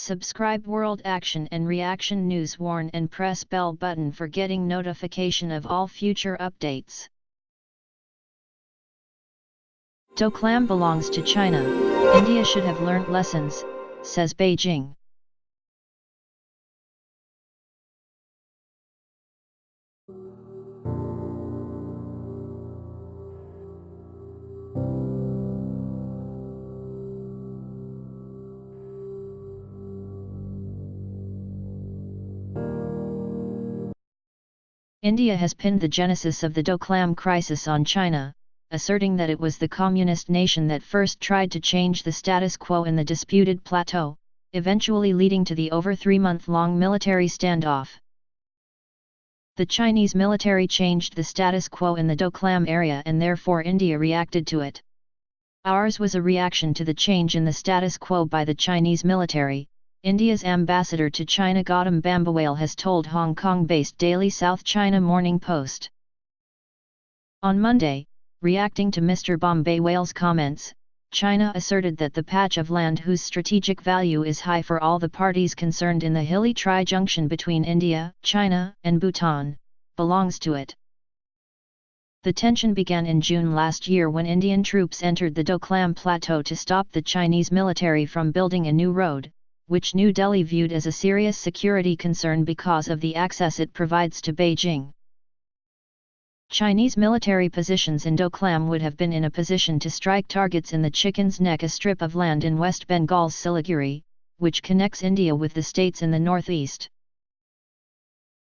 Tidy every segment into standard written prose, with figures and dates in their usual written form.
Subscribe World Action and Reaction News, warn and press bell button for getting notification of all future updates. Doklam belongs to China. India should have learnt lessons, says Beijing. India has pinned the genesis of the Doklam crisis on China, asserting that it was the communist nation that first tried to change the status quo in the disputed plateau, eventually leading to the over 3-month-long military standoff. The Chinese military changed the status quo in the Doklam area and therefore India reacted to it. Ours was a reaction to the change in the status quo by the Chinese military, India's ambassador to China Gautam Bambawale has told Hong Kong-based daily South China Morning Post. On Monday, reacting to Mr Bambawale's comments, China asserted that the patch of land whose strategic value is high for all the parties concerned in the hilly tri-junction between India, China, and Bhutan, belongs to it. The tension began in June last year when Indian troops entered the Doklam Plateau to stop the Chinese military from building a new road, which New Delhi viewed as a serious security concern because of the access it provides to Beijing. Chinese military positions in Doklam would have been in a position to strike targets in the Chicken's Neck, a strip of land in West Bengal's Siliguri, which connects India with the states in the northeast.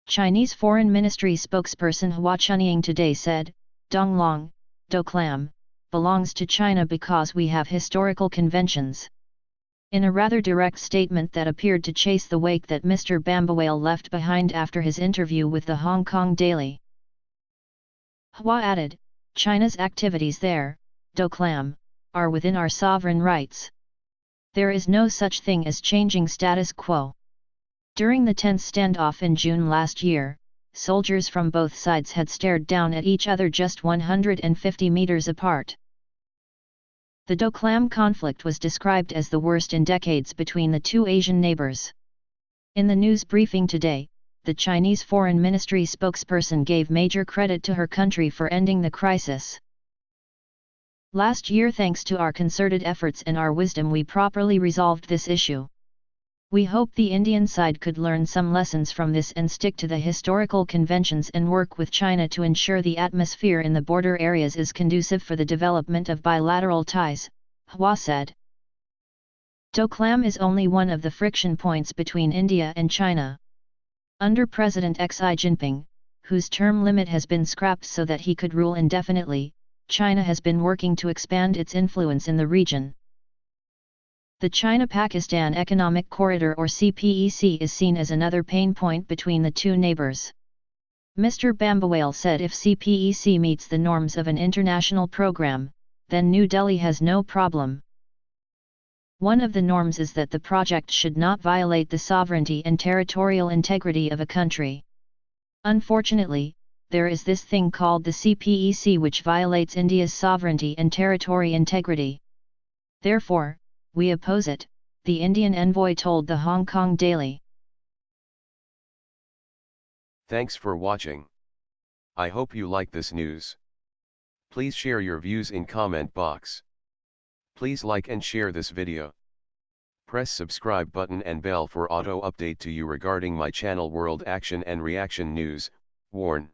Chinese Foreign Ministry spokesperson Hua Chunying today said, "Donglong, Doklam, belongs to China because we have historical conventions." In a rather direct statement that appeared to chase the wake that Mr Bambawale left behind after his interview with the Hong Kong Daily. Hua added, "China's activities there, Doklam, are within our sovereign rights. There is no such thing as changing status quo." During the tense standoff in June last year, soldiers from both sides had stared down at each other just 150 meters apart. The Doklam conflict was described as the worst in decades between the two Asian neighbors. In the news briefing today, the Chinese Foreign Ministry spokesperson gave major credit to her country for ending the crisis. "Last year, thanks to our concerted efforts and our wisdom, we properly resolved this issue. We hope the Indian side could learn some lessons from this and stick to the historical conventions and work with China to ensure the atmosphere in the border areas is conducive for the development of bilateral ties," Hua said. Doklam is only one of the friction points between India and China. Under President Xi Jinping, whose term limit has been scrapped so that he could rule indefinitely, China has been working to expand its influence in the region. The China-Pakistan Economic Corridor or CPEC is seen as another pain point between the two neighbors. Mr Bambawale said if CPEC meets the norms of an international program, then New Delhi has no problem. One of the norms is that the project should not violate the sovereignty and territorial integrity of a country. Unfortunately, there is this thing called the CPEC which violates India's sovereignty and territory integrity. Therefore, we oppose it, the Indian envoy told the Hong Kong Daily. Thanks for watching. I hope you like this news. Please share your views in comment box. Please like and share this video. Press subscribe button and bell for auto update to you regarding my channel World Action and Reaction News, warn.